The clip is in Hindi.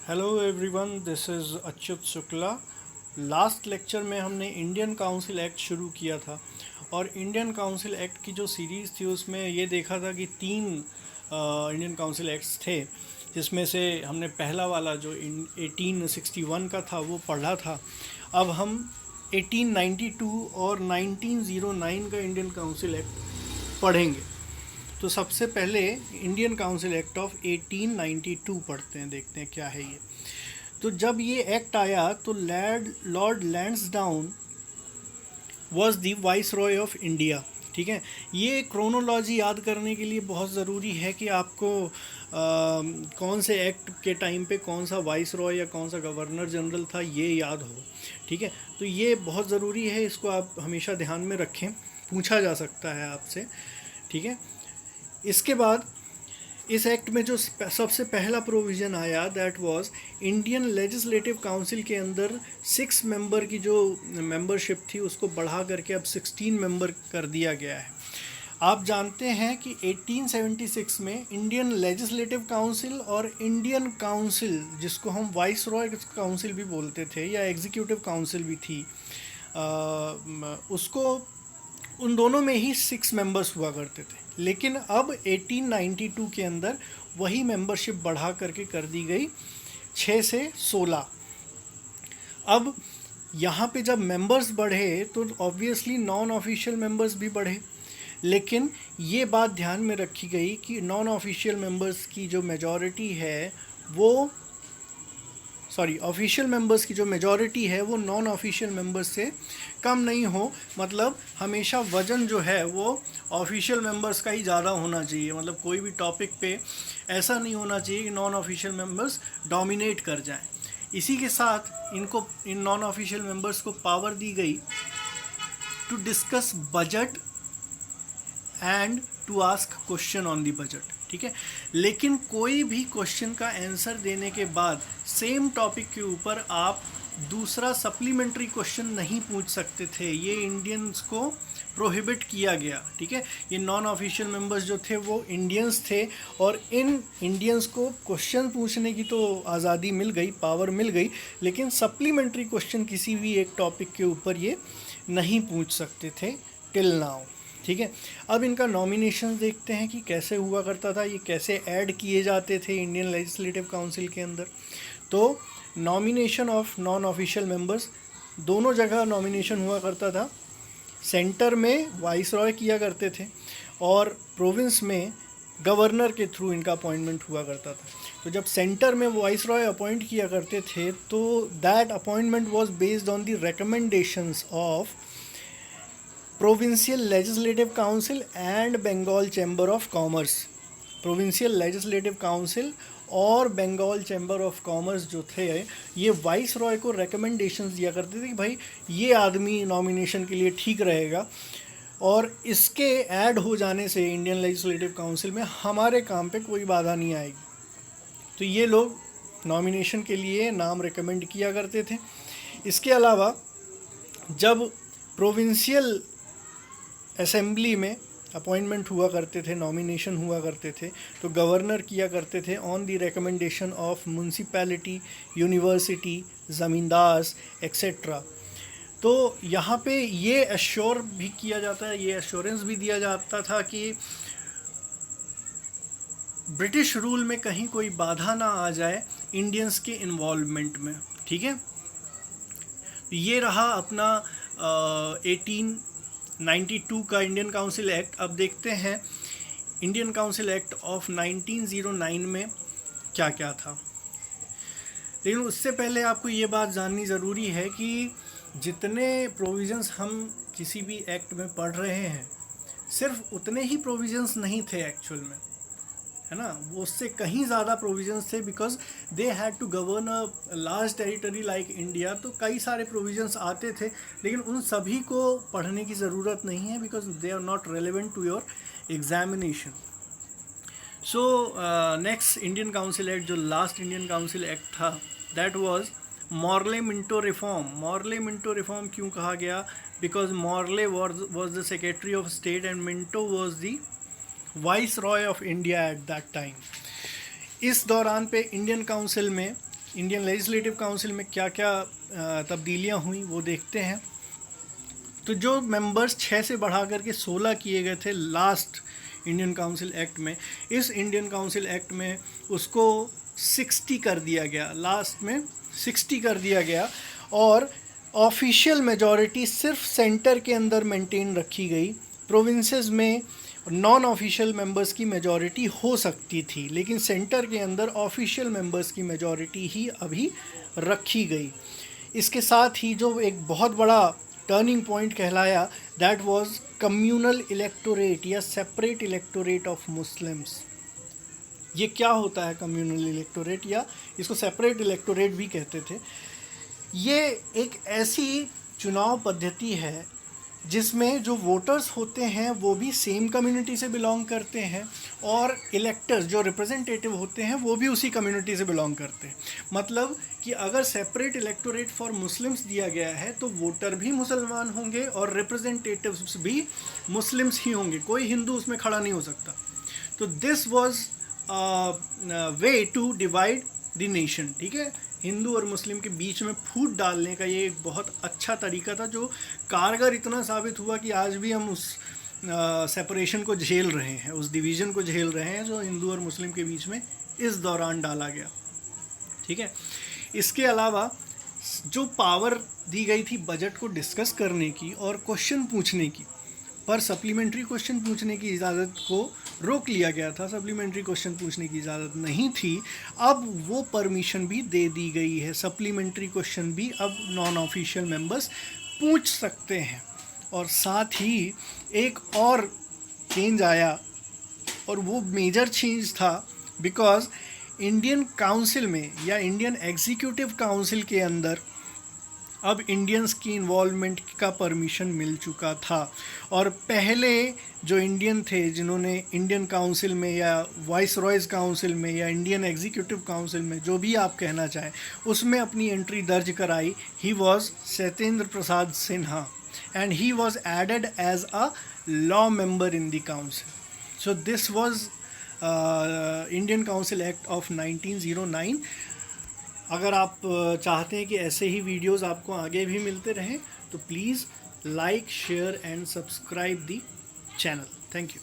Hello everyone, this is Achyut Shukla. Last lecture में हमने इंडियन काउंसिल एक्ट शुरू किया था और इंडियन काउंसिल एक्ट की जो सीरीज़ थी उसमें ये देखा था कि तीन इंडियन काउंसिल एक्ट्स थे, जिसमें से हमने पहला वाला जो 1861 का था वो पढ़ा था। अब हम 1892 और 1909 का इंडियन काउंसिल एक्ट पढ़ेंगे। तो सबसे पहले इंडियन काउंसिल एक्ट ऑफ 1892 पढ़ते हैं, देखते हैं क्या है ये। तो जब ये एक्ट आया तो Lord Lansdowne was the viceroy of India. ठीक है, ये क्रोनोलॉजी याद करने के लिए बहुत ज़रूरी है कि आपको कौन से एक्ट के टाइम पे कौन सा वाइस रॉय या कौन सा गवर्नर जनरल था ये याद हो। ठीक है, तो ये बहुत ज़रूरी है, इसको आप हमेशा ध्यान में रखें, पूछा जा सकता है आपसे। ठीक है, इसके बाद इस एक्ट में जो सबसे पहला प्रोविज़न आया that was Indian legislative council के अंदर 6 मेंबर की जो मेंबरशिप थी उसको बढ़ा करके अब 16 मेंबर कर दिया गया है। आप जानते हैं कि 1876 में इंडियन लेजिस्लेटिव काउंसिल और इंडियन काउंसिल, जिसको हम वाइस रॉय काउंसिल भी बोलते थे या एग्जीक्यूटिव काउंसिल भी थी, उसको उन दोनों में ही 6 मेंबर्स हुआ करते थे। लेकिन अब 1892 के अंदर वही मेंबरशिप बढ़ा करके कर दी गई 6 से 16। अब यहाँ पे जब मेंबर्स बढ़े तो ऑब्वियसली नॉन ऑफिशियल मेंबर्स भी बढ़े, लेकिन ये बात ध्यान में रखी गई कि नॉन ऑफिशियल मेंबर्स की जो मेजॉरिटी है वो ऑफिशियल मेंबर्स की जो मेजॉरिटी है वो नॉन ऑफिशियल मेंबर्स से कम नहीं हो। मतलब हमेशा वजन जो है वो ऑफिशियल मेंबर्स का ही ज़्यादा होना चाहिए। मतलब कोई भी टॉपिक पे ऐसा नहीं होना चाहिए कि नॉन ऑफिशियल मेंबर्स डोमिनेट कर जाएं। इसी के साथ इन नॉन ऑफिशियल मेंबर्स को पावर दी गई to discuss budget and to ask question on the budget. ठीक है, लेकिन कोई भी क्वेश्चन का आंसर देने के बाद सेम टॉपिक के ऊपर आप दूसरा सप्लीमेंट्री क्वेश्चन नहीं पूछ सकते थे। ये इंडियंस को प्रोहिबिट किया गया। ठीक है, ये नॉन ऑफिशियल मेंबर्स जो थे वो इंडियंस थे और इन इंडियंस को क्वेश्चन पूछने की तो आज़ादी मिल गई, पावर मिल गई, लेकिन सप्लीमेंट्री क्वेश्चन किसी भी एक टॉपिक के ऊपर ये नहीं पूछ सकते थे टिल नाउ। ठीक है, अब इनका नॉमिनेशन देखते हैं कि कैसे हुआ करता था, ये कैसे ऐड किए जाते थे इंडियन लेजिस्लेटिव काउंसिल के अंदर। तो nomination of non official members, दोनों जगह नॉमिनेशन हुआ करता था। सेंटर में वाइस रॉय किया करते थे और प्रोविंस में गवर्नर के थ्रू इनका अपॉइंटमेंट हुआ करता था। तो जब सेंटर में वाइस रॉय अपॉइंट किया करते थे तो that appointment was based on the recommendations of provincial legislative council and Bengal chamber of commerce. Provincial legislative council और बंगाल चैम्बर ऑफ कॉमर्स जो थे ये वाइस रॉय को रिकमेंडेशंस दिया करते थे कि भाई ये आदमी नॉमिनेशन के लिए ठीक रहेगा और इसके ऐड हो जाने से इंडियन लेजिस्लेटिव काउंसिल में हमारे काम पे कोई बाधा नहीं आएगी। तो ये लोग नॉमिनेशन के लिए नाम रिकमेंड किया करते थे। इसके अलावा जब प्रोविंशियल असेंबली में अपॉइंटमेंट हुआ करते थे, नॉमिनेशन हुआ करते थे, तो गवर्नर किया करते थे on the recommendation of municipality, university, zamindars etcetera. तो यहाँ पे ये एश्योर भी किया जाता है, ये एश्योरेंस भी दिया जाता था कि ब्रिटिश रूल में कहीं कोई बाधा ना आ जाए इंडियंस के इन्वॉल्वमेंट में। ठीक है, ये रहा अपना 1892 का इंडियन काउंसिल एक्ट। अब देखते हैं इंडियन काउंसिल एक्ट ऑफ 1909 में क्या क्या था। लेकिन उससे पहले आपको ये बात जाननी ज़रूरी है कि जितने प्रोविज़न्स हम किसी भी एक्ट में पढ़ रहे हैं सिर्फ उतने ही प्रोविज़न्स नहीं थे एक्चुअल में, है ना, वो उससे कहीं ज़्यादा प्रोविजंस थे because they had to govern a large territory like India. तो कई सारे प्रोविजंस आते थे लेकिन उन सभी को पढ़ने की ज़रूरत नहीं है because they are not relevant to your examination. So next Indian council act, जो लास्ट इंडियन काउंसिल एक्ट था, that was Morley Minto reform. Morley Minto reform क्यों कहा गया? Because Morley was the secretary of state and Minto was the viceroy of India at that time. इस दौरान पे इंडियन काउंसिल में इंडियन लेजिस्लेटिव काउंसिल में क्या क्या तब्दीलियां हुई वो देखते हैं। तो जो मेंबर्स 6 से बढ़ा करके 16 किए गए थे लास्ट इंडियन काउंसिल एक्ट में, इस इंडियन काउंसिल एक्ट में उसको 60 कर दिया गया, लास्ट में 60 कर दिया गया। और ऑफिशियल मेजॉरिटी सिर्फ सेंटर के अंदर मेंटेन रखी गई। प्रोविंसेस में नॉन ऑफिशियल मेंबर्स की मेजॉरिटी हो सकती थी, लेकिन सेंटर के अंदर ऑफिशियल मेंबर्स की मेजॉरिटी ही अभी रखी गई। इसके साथ ही जो एक बहुत बड़ा टर्निंग पॉइंट कहलाया, दैट वाज कम्युनल इलेक्टोरेट या सेपरेट इलेक्टोरेट ऑफ मुस्लिम्स। ये क्या होता है कम्युनल इलेक्टोरेट, या इसको सेपरेट इलेक्टोरेट भी कहते थे। ये एक ऐसी चुनाव पद्धति है जिसमें जो वोटर्स होते हैं वो भी सेम कम्युनिटी से बिलोंग करते हैं, और इलेक्टर्स जो रिप्रेजेंटेटिव होते हैं वो भी उसी कम्युनिटी से बिलोंग करते हैं। मतलब कि अगर सेपरेट इलेक्टोरेट फॉर मुस्लिम्स दिया गया है तो वोटर भी मुसलमान होंगे और रिप्रेजेंटेटिव्स भी मुस्लिम्स ही होंगे, कोई हिंदू उसमें खड़ा नहीं हो सकता। तो this was way to divide the nation, ठीक है। हिंदू और मुस्लिम के बीच में फूट डालने का ये एक बहुत अच्छा तरीका था, जो कारगर इतना साबित हुआ कि आज भी हम उस सेपरेशन को झेल रहे हैं, उस डिवीज़न को झेल रहे हैं जो हिंदू और मुस्लिम के बीच में इस दौरान डाला गया, ठीक है। इसके अलावा जो पावर दी गई थी बजट को डिस्कस करने की और क्वेश्चन पूछने की, पर सप्लीमेंट्री क्वेश्चन पूछने की इजाज़त को रोक लिया गया था, सप्लीमेंट्री क्वेश्चन पूछने की इजाज़त नहीं थी। अब वो परमिशन भी दे दी गई है, सप्लीमेंट्री क्वेश्चन भी अब नॉन ऑफिशियल मेंबर्स पूछ सकते हैं। और साथ ही एक और चेंज आया, और वो मेजर चेंज था, बिकॉज इंडियन काउंसिल में या इंडियन एग्जीक्यूटिव काउंसिल के अंदर अब इंडियंस की इन्वॉल्वमेंट का परमिशन मिल चुका था। और पहले जो इंडियन थे जिन्होंने इंडियन काउंसिल में या वाइस रॉयज़ काउंसिल में या इंडियन एग्जीक्यूटिव काउंसिल में, जो भी आप कहना चाहें, उसमें अपनी एंट्री दर्ज कराई, he was Satyendra Prasad Sinha, and he was added as a law member in the council. So this was Indian council act of 1909। अगर आप चाहते हैं कि ऐसे ही वीडियोस आपको आगे भी मिलते रहें तो please like, share and subscribe the channel. Thank you.